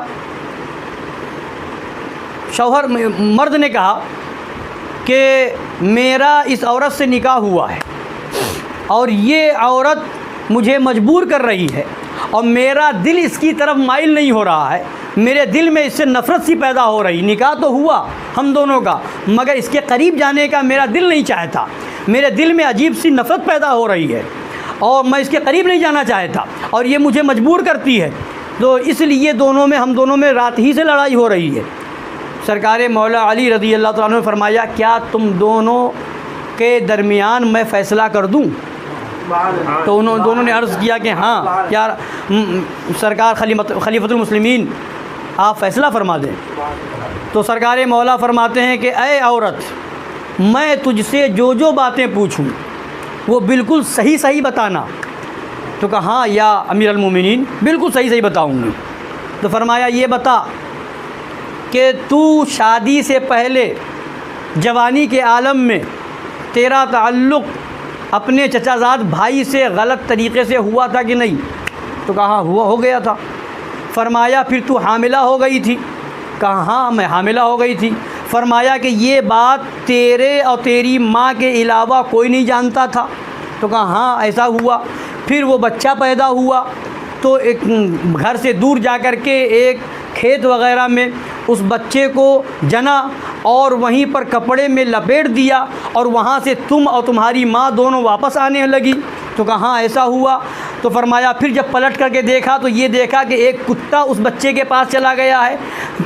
مرد نے کہا کہ میرا اس عورت سے نکاح ہوا ہے اور یہ عورت مجھے مجبور کر رہی ہے اور میرا دل اس کی طرف مائل نہیں ہو رہا ہے، میرے دل میں اس سے نفرت سی پیدا ہو رہی، نکاح تو ہوا ہم دونوں کا مگر اس کے قریب جانے کا میرا دل نہیں چاہتا، میرے دل میں عجیب سی نفرت پیدا ہو رہی ہے اور میں اس کے قریب نہیں جانا چاہتا اور یہ مجھے مجبور کرتی ہے، تو اس لیے ہم دونوں میں رات ہی سے لڑائی ہو رہی ہے۔ سرکار مولا علی رضی اللہ تعالیٰ عنہ نے فرمایا کیا تم دونوں کے درمیان میں فیصلہ کر دوں؟ تو دونوں نے عرض کیا کہ ہاں، سرکار خلیفۃ المسلمین آپ فیصلہ فرما دیں۔ تو سرکار مولا فرماتے ہیں کہ اے عورت، میں تجھ سے جو باتیں پوچھوں وہ بالکل صحیح بتانا۔ تو کہا ہاں یا امیر المومنین، بالکل صحیح بتاؤں گی۔ تو فرمایا یہ بتا کہ تو شادی سے پہلے جوانی کے عالم میں تیرا تعلق اپنے چچا زاد بھائی سے غلط طریقے سے ہوا تھا کہ نہیں؟ تو کہا ہو گیا تھا۔ فرمایا پھر تو حاملہ ہو گئی تھی؟ کہا ہاں میں حاملہ ہو گئی تھی۔ فرمایا کہ یہ بات تیرے اور تیری ماں کے علاوہ کوئی نہیں جانتا تھا؟ تو کہا ہاں ایسا ہوا۔ پھر وہ بچہ پیدا ہوا تو ایک گھر سے دور جا کر کے ایک کھیت وغیرہ میں اس بچے کو جنا اور وہیں پر کپڑے میں لپیٹ دیا، اور وہاں سے تم اور تمہاری ماں دونوں واپس آنے لگی؟ تو کہا ہاں ایسا ہوا۔ تو فرمایا پھر جب پلٹ کر کے دیکھا تو یہ دیکھا کہ ایک کتا اس بچے کے پاس چلا گیا ہے؟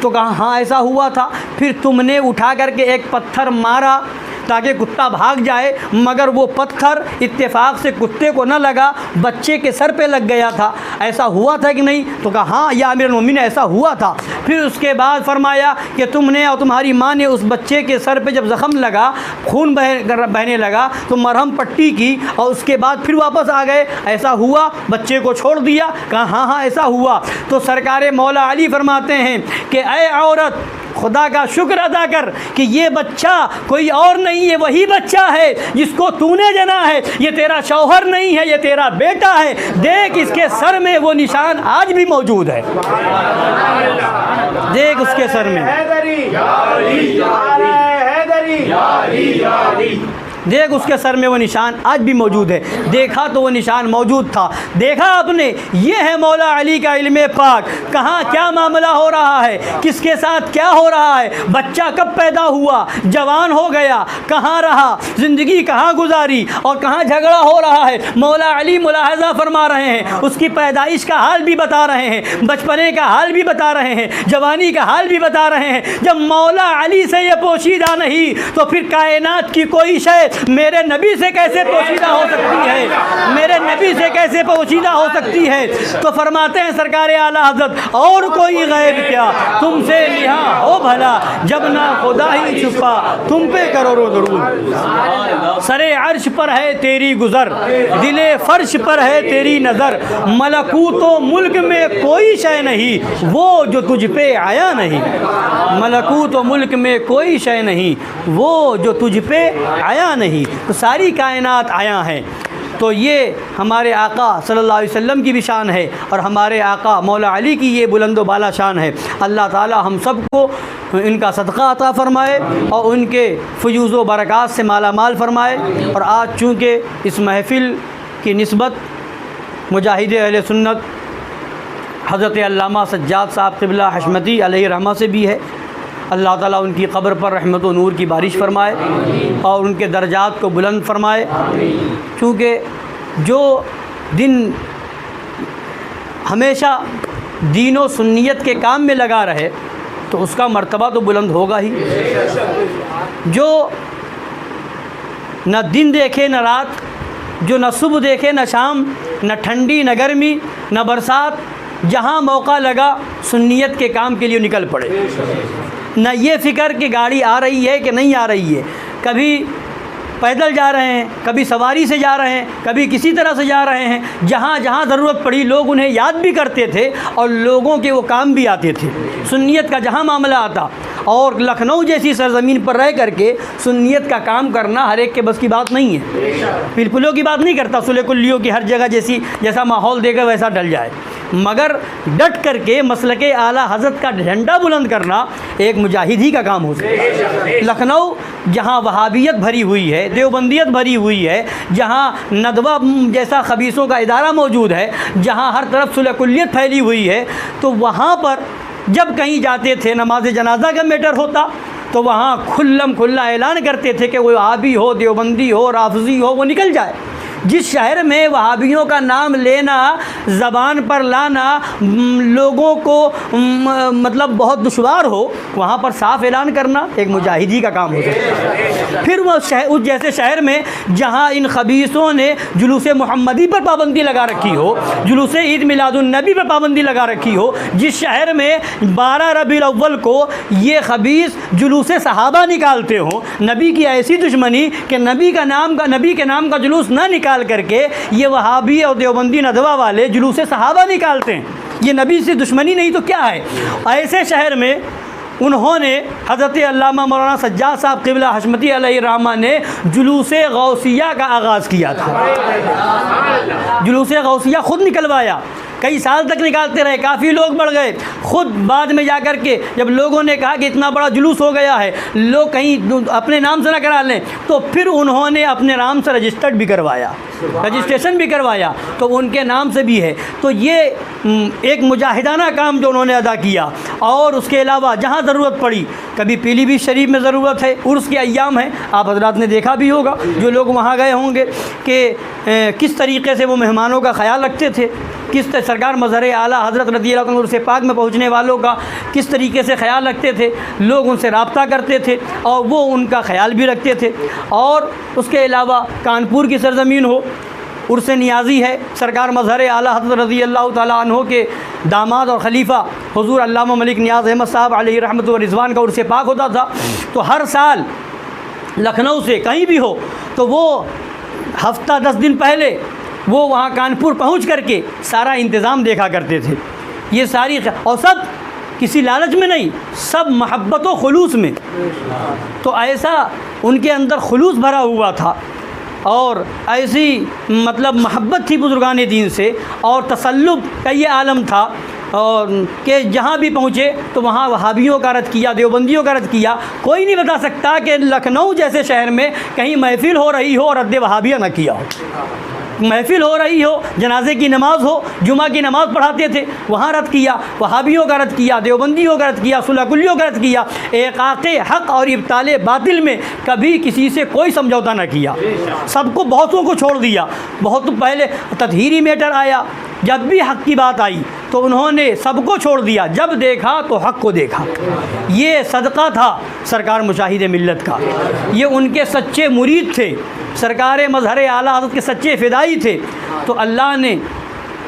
تو کہا ہاں ایسا ہوا تھا۔ پھر تم نے اٹھا کر کے ایک پتھر مارا تاکہ کتا بھاگ جائے، مگر وہ پتھر اتفاق سے کتے کو نہ لگا، بچے کے سر پہ لگ گیا تھا، ایسا ہوا تھا کہ نہیں؟ تو کہا ہاں یا امیر المومنین ایسا ہوا تھا۔ پھر اس کے بعد فرمایا کہ تم نے اور تمہاری ماں نے اس بچے کے سر پہ جب زخم لگا، خون بہنے لگا تو مرہم پٹی کی اور اس کے بعد پھر واپس آ گئے، ایسا ہوا؟ بچے کو چھوڑ دیا؟ کہا ہاں ایسا ہوا۔ تو سرکار مولا علی فرماتے ہیں کہ اے عورت، خدا کا شکر ادا کر کہ یہ بچہ کوئی اور نہیں ہے، وہی بچہ ہے جس کو تو نے جنا ہے، یہ تیرا شوہر نہیں ہے، یہ تیرا بیٹا ہے۔ دیکھ اس کے سر میں وہ نشان آج بھی موجود ہے، دیکھ اس کے سر میں، دیکھ اس کے سر میں وہ نشان آج بھی موجود ہے۔ دیکھا تو وہ نشان موجود تھا، دیکھا آپ نے؟ یہ ہے مولا علی کا علم پاک۔ کہاں کیا معاملہ ہو رہا ہے، کس کے ساتھ کیا ہو رہا ہے، بچہ کب پیدا ہوا، جوان ہو گیا، کہاں رہا، زندگی کہاں گزاری اور کہاں جھگڑا ہو رہا ہے، مولا علی ملاحظہ فرما رہے ہیں۔ اس کی پیدائش کا حال بھی بتا رہے ہیں، بچپنے کا حال بھی بتا رہے ہیں، جوانی کا حال بھی بتا رہے ہیں۔ جب مولا علی سے یہ پوشیدہ نہیں تو پھر کائنات کی کوئی شے میرے نبی سے کیسے پوشیدہ ہو سکتی ہے، میرے نبی سے کیسے پوشیدہ ہو سکتی ہے؟ تو فرماتے ہیں سرکار اعلیٰ حضرت، اور کوئی غیب کیا تم سے نہاں ہو بھلا، جب نہ خدا ہی چھپا تم پہ کروڑوں درود۔ سر عرش پر ہے تیری گزر، دل فرش پر ہے تیری نظر، ملکوت و ملک میں کوئی شے نہیں وہ جو تجھ پہ آیا نہیں، ملکوت و ملک میں کوئی شے نہیں وہ جو تجھ پہ آیا نہیں۔ تو ساری کائنات آیا ہیں۔ تو یہ ہمارے آقا صلی اللہ علیہ وسلم کی بھی شان ہے، اور ہمارے آقا مولا علی کی یہ بلند و بالا شان ہے۔ اللہ تعالی ہم سب کو ان کا صدقہ عطا فرمائے اور ان کے فیوز و برکات سے مالا مال فرمائے۔ اور آج چونکہ اس محفل کی نسبت مجاہد اہل سنت حضرت علامہ سجاد صاحب قبلہ حشمتی علیہ رحمہ سے بھی ہے، اللہ تعالیٰ ان کی قبر پر رحمت و نور کی بارش فرمائے اور ان کے درجات کو بلند فرمائے، کیونکہ جو دن ہمیشہ دین و سنیت کے کام میں لگا رہے تو اس کا مرتبہ تو بلند ہوگا ہی۔ جو نہ دن دیکھے نہ رات، جو نہ صبح دیکھے نہ شام، نہ ٹھنڈی نہ گرمی نہ برسات، جہاں موقع لگا سنیت کے کام کے لیے نکل پڑے، نہ یہ فکر کہ گاڑی آ رہی ہے کہ نہیں آ رہی ہے، کبھی پیدل جا رہے ہیں، کبھی سواری سے جا رہے ہیں، کبھی کسی طرح سے جا رہے ہیں، جہاں جہاں ضرورت پڑی لوگ انہیں یاد بھی کرتے تھے اور لوگوں کے وہ کام بھی آتے تھے۔ سنیت کا جہاں معاملہ آتا، اور لکھنؤ جیسی سرزمین پر رہ کر کے سنیت کا کام کرنا ہر ایک کے بس کی بات نہیں ہے۔ پلپلوں کی بات نہیں کرتا، سلے کلیوں کی ہر جگہ جیسا ماحول دے کر ویسا ڈل جائے، مگر ڈٹ کر کے مسلک اعلیٰ حضرت کا جھنڈا بلند کرنا ایک مجاہد ہی کا کام ہو سکتا ہے۔ لکھنؤ جہاں وہابیت بھری ہوئی ہے، دیوبندیت بھری ہوئی ہے، جہاں ندوہ جیسا خبیثوں کا ادارہ موجود ہے، جہاں ہر طرف صلح کلیت پھیلی ہوئی ہے، تو وہاں پر جب کہیں جاتے تھے نماز جنازہ کا میٹر ہوتا تو وہاں کھلا اعلان کرتے تھے کہ وہ وہابی ہو، دیوبندی ہو، رافضی ہو، وہ نکل جائے، جس شہر میں وہابیوں کا نام لینا، زبان پر لانا لوگوں کو مطلب بہت دشوار ہو، وہاں پر صاف اعلان کرنا ایک مجاہدی کا کام ہو سکتا ہے۔ پھر وہ اس جیسے شہر میں جہاں ان خبیثوں نے جلوس محمدی پر پابندی لگا رکھی ہو، جلوس عید میلاد النبی پر پابندی لگا رکھی ہو، جس شہر میں 12 ربیع الاول کو یہ خبیث جلوس صحابہ نکالتے ہوں، نبی کی ایسی دشمنی کہ نبی کے نام کا جلوس نہ نکال کر کے یہ وہابی اور دیوبندی ندوہ والے جلوس صحابہ نکالتے ہیں، یہ نبی سے دشمنی نہیں تو کیا ہے؟ ایسے شہر میں انہوں نے حضرت علامہ مولانا سجاد صاحب قبلہ حشمتی علیہ الرحمہ نے جلوس غوثیہ کا آغاز کیا تھا۔ جلوس غوثیہ خود نکلوایا، کئی سال تک نکالتے رہے، کافی لوگ بڑھ گئے، خود بعد میں جا کر کے جب لوگوں نے کہا کہ اتنا بڑا جلوس ہو گیا ہے، لوگ کہیں اپنے نام سے نہ کرا لیں، تو پھر انہوں نے اپنے نام سے رجسٹرڈ بھی کروایا، رجسٹریشن بھی کروایا، تو ان کے نام سے بھی ہے۔ تو یہ ایک مجاہدانہ کام جو انہوں نے ادا کیا۔ اور اس کے علاوہ جہاں ضرورت پڑی، کبھی پیلی بھیت شریف میں ضرورت ہے، عرس کے ایام ہیں، آپ حضرات نے دیکھا بھی ہوگا جو لوگ وہاں گئے ہوں گے کہ کس طریقے سے وہ مہمانوں کا خیال رکھتے تھے، کس سرکار مظہر اعلیٰ حضرت رضی اللہ عنہ عرس پاک میں پہنچنے والوں کا کس طریقے سے خیال رکھتے تھے، لوگ ان سے رابطہ کرتے تھے اور وہ ان کا خیال بھی رکھتے تھے۔ اور اس کے علاوہ کانپور کی سرزمین ہو، عرس نیازی ہے، سرکار مظہر اعلیٰ حضرت رضی اللہ تعالیٰ عنہ کے داماد اور خلیفہ حضور علامہ ملک نیاز احمد صاحب علیہ رحمت و رضوان کا عرس پاک ہوتا تھا، تو ہر سال لکھنؤ سے کہیں بھی ہو تو وہ ہفتہ 10 دن پہلے وہ وہاں کانپور پہنچ کر کے سارا انتظام دیکھا کرتے تھے۔ یہ ساری اور سب کسی لالچ میں نہیں، سب محبت و خلوص میں۔ تو ایسا ان کے اندر خلوص بھرا ہوا تھا اور ایسی مطلب محبت تھی بزرگان دین سے، اور تسلب کا یہ عالم تھا اور کہ جہاں بھی پہنچے تو وہاں وہابیوں کا رد کیا، دیوبندیوں کا رد کیا۔ کوئی نہیں بتا سکتا کہ لکھنؤ جیسے شہر میں کہیں محفل ہو رہی ہو اور رد وہابیہ نہ کیا ہو۔ محفل ہو رہی ہو، جنازے کی نماز ہو، جمعہ کی نماز پڑھاتے تھے، وہاں رد کیا، وہابیوں کا رد کیا، دیوبندیوں کا رد کیا، صلح کلیوں کا رد کیا۔ احقاق حق اور ابطال باطل میں کبھی کسی سے کوئی سمجھوتا نہ کیا، سب کو بہتوں کو چھوڑ دیا۔ بہت پہلے تطہیری میٹر آیا، جب بھی حق کی بات آئی تو انہوں نے سب کو چھوڑ دیا، جب دیکھا تو حق کو دیکھا۔ یہ صدقہ تھا سرکار مشاہد ملت کا، یہ ان کے سچے مرید تھے، سرکار مظہر اعلیٰ حضرت کے سچے فدائی تھے۔ تو اللہ نے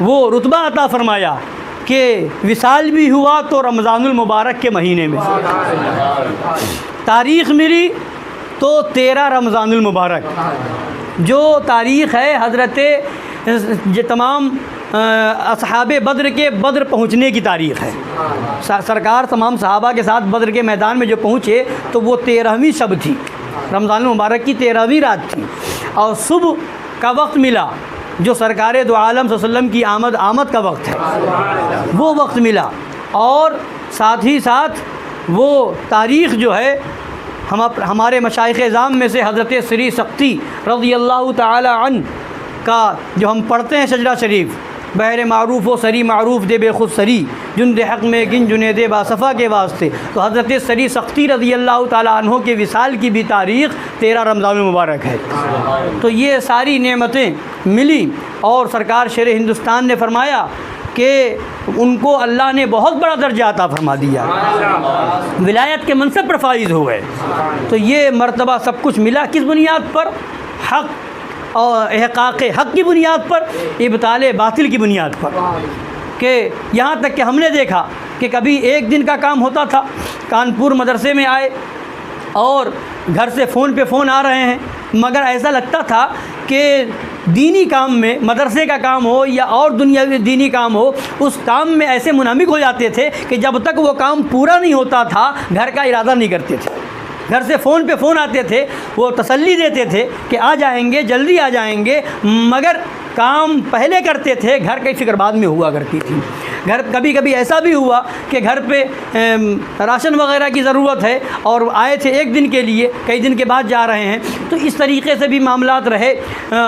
وہ رتبہ عطا فرمایا کہ وصال بھی ہوا تو رمضان المبارک کے مہینے میں، تاریخ ملی تو 13 رمضان المبارک، جو تاریخ ہے حضرت تمام اصحاب بدر کے بدر پہنچنے کی تاریخ ہے۔ سرکار تمام صحابہ کے ساتھ بدر کے میدان میں جو پہنچے تو وہ 13ویں شب تھی، رمضان المبارک کی 13ویں رات تھی، اور صبح کا وقت ملا جو سرکار دو عالم صلی اللہ علیہ وسلم کی آمد کا وقت ہے، وہ وقت ملا۔ اور ساتھ ہی ساتھ وہ تاریخ جو ہے ہمارے مشائخ اعظام میں سے حضرت سری سختی رضی اللہ تعالی عنہ کا جو ہم پڑھتے ہیں شجرہ شریف، بہر معروف و سری معروف دے بے خود سری، جن دے حق میں گن جنید باصفا کے واسطے، تو حضرت سری سختی رضی اللہ تعالیٰ عنہ کے وصال کی بھی تاریخ 13 رمضان المبارک ہے۔ تو یہ ساری نعمتیں ملی، اور سرکار شیر ہندوستان نے فرمایا کہ ان کو اللہ نے بہت بڑا درجہ عطا فرما دیا، ولایت کے منصب پر فائز ہو گئے۔ تو یہ مرتبہ سب کچھ ملا کس بنیاد پر؟ حق اور احقاق حق کی بنیاد پر، ابطال باطل کی بنیاد پر۔ کہ یہاں تک کہ ہم نے دیکھا کہ کبھی ایک دن کا کام ہوتا تھا، کانپور مدرسے میں آئے اور گھر سے فون پہ فون آ رہے ہیں، مگر ایسا لگتا تھا کہ دینی کام میں، مدرسے کا کام ہو یا اور دنیاوی دینی کام ہو، اس کام میں ایسے منہمک ہو جاتے تھے کہ جب تک وہ کام پورا نہیں ہوتا تھا گھر کا ارادہ نہیں کرتے تھے۔ گھر سے فون پہ فون آتے تھے، وہ تسلی دیتے تھے کہ آ جائیں گے، جلدی آ جائیں گے، مگر کام پہلے کرتے تھے، گھر کی فکر بعد میں ہوا کرتی تھی۔ کبھی کبھی ایسا بھی ہوا کہ گھر پہ راشن وغیرہ کی ضرورت ہے اور آئے تھے ایک دن کے لیے، کئی دن کے بعد جا رہے ہیں، تو اس طریقے سے بھی معاملات رہے۔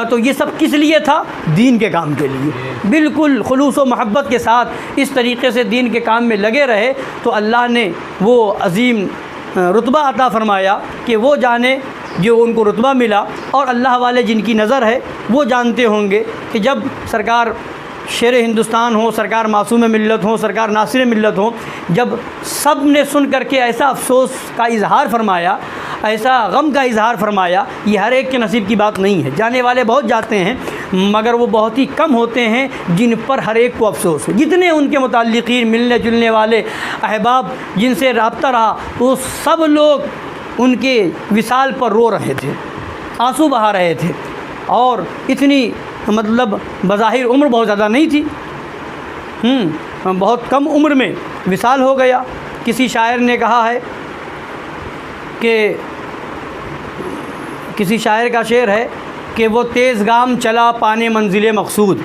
تو یہ سب کس لیے تھا؟ دین کے کام کے لیے، بالکل خلوص و محبت کے ساتھ اس طریقے سے دین کے کام میں لگے رہے، تو اللہ نے وہ عظیم رتبہ عطا فرمایا کہ وہ جانے جو ان کو رتبہ ملا، اور اللہ والے جن کی نظر ہے وہ جانتے ہوں گے کہ جب سرکار شیر ہندوستان ہو، سرکار معصوم ملت ہوں، سرکار ناصر ملت ہوں، جب سب نے سن کر کے ایسا افسوس کا اظہار فرمایا، ایسا غم کا اظہار فرمایا، یہ ہر ایک کے نصیب کی بات نہیں ہے۔ جانے والے بہت جاتے ہیں مگر وہ بہت ہی کم ہوتے ہیں جن پر ہر ایک کو افسوس ہو۔ جتنے ان کے متعلقین، ملنے جلنے والے احباب جن سے رابطہ رہا، وہ سب لوگ ان کے وصال پر رو رہے تھے، آنسو بہا رہے تھے، اور اتنی مطلب بظاہر عمر بہت زیادہ نہیں تھی، بہت کم عمر میں وصال ہو گیا۔ کسی شاعر نے کہا ہے کہ کسی شاعر کا شعر ہے کہ وہ تیز گام چلا پانے منزل مقصود،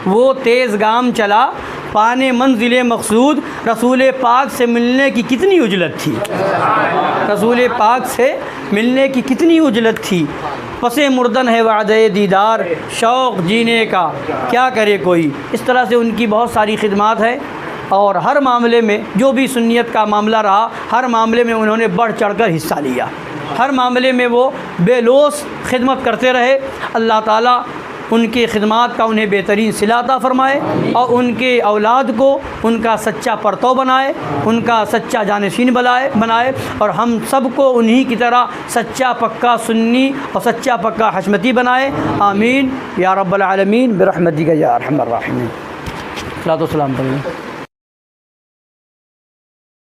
وہ تیز گام چلا پانے منزل مقصود، رسول پاک سے ملنے کی کتنی عجلت تھی، رسول پاک سے ملنے کی کتنی عجلت تھی، پس مردن ہے وعدہ دیدار، شوق جینے کا کیا کرے کوئی۔ اس طرح سے ان کی بہت ساری خدمات ہے، اور ہر معاملے میں جو بھی سنیت کا معاملہ رہا، ہر معاملے میں انہوں نے بڑھ چڑھ کر حصہ لیا، ہر معاملے میں وہ بے لوث خدمت کرتے رہے۔ اللہ تعالیٰ ان کی خدمات کا انہیں بہترین صلہ عطا فرمائے، اور ان کے اولاد کو ان کا سچا پرتو بنائے، ان کا سچا جانشین بنائے، اور ہم سب کو انہی کی طرح سچا پکا سنی اور سچا پکا حشمتی بنائے۔ آمین یا رب العالمین برحمتک یا ارحم الراحمین۔ صلاۃ و سلام علیہ۔